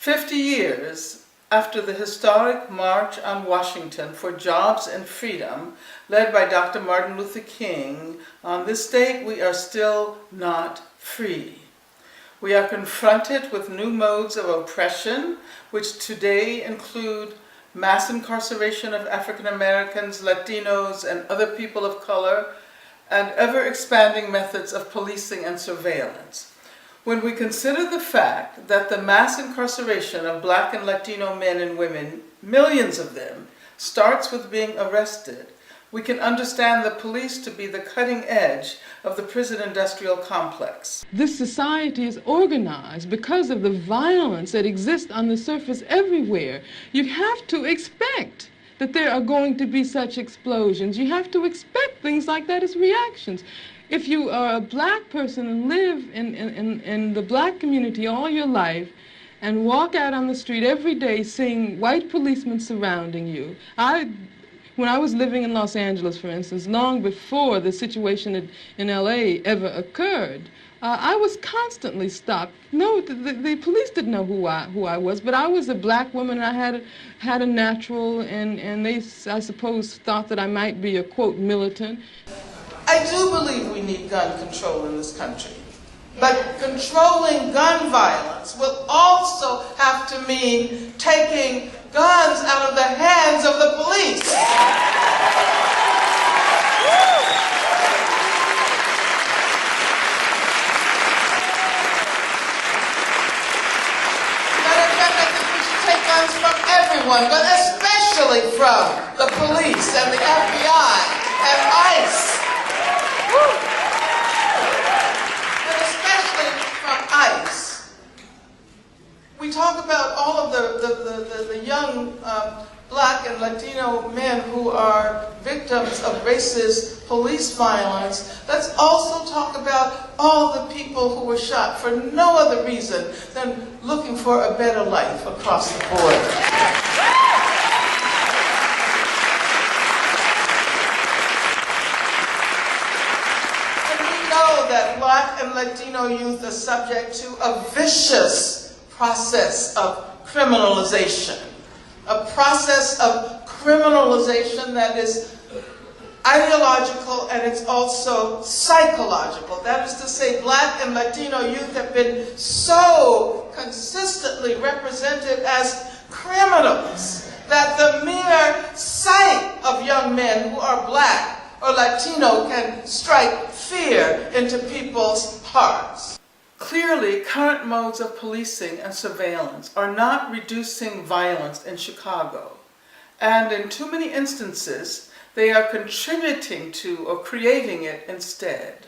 50 years after the historic March on Washington for Jobs and Freedom, led by Dr. Martin Luther King, on this date we are still not free. We are confronted with new modes of oppression, which today include mass incarceration of African Americans, Latinos, and other people of color, and ever-expanding methods of policing and surveillance. When we consider the fact that the mass incarceration of Black and Latino men and women, millions of them, starts with being arrested, we can understand the police to be the cutting edge of the prison industrial complex. This society is organized because of the violence that exists on the surface everywhere. You have to expect that there are going to be such explosions. You have to expect things like that as reactions. If you are a Black person and live in the Black community all your life and walk out on the street every day seeing white policemen surrounding you, when I was living in Los Angeles, for instance, long before the situation in LA ever occurred, I was constantly stopped. No, the police didn't know who I was, but I was a Black woman and I had a natural, and they, I suppose, thought that I might be a, quote, militant. I do believe we need gun control in this country, but controlling gun violence will also have to mean taking guns out of the hands of the police. Matter of fact, I think we should take guns from everyone, but especially from the police and the FBI and ICE. And especially from ICE. We talk about all of the young Black and Latino men who are victims of racist police violence. Let's also talk about all the people who were shot for no other reason than looking for a better life across the border. That Black and Latino youth are subject to a vicious process of criminalization. A process of criminalization that is ideological and it's also psychological. That is to say, Black and Latino youth have been so consistently represented as criminals that the mere sight of young men who are Black or Latino can strike fear into people's hearts. Clearly, current modes of policing and surveillance are not reducing violence in Chicago, and in too many instances, they are contributing to or creating it instead.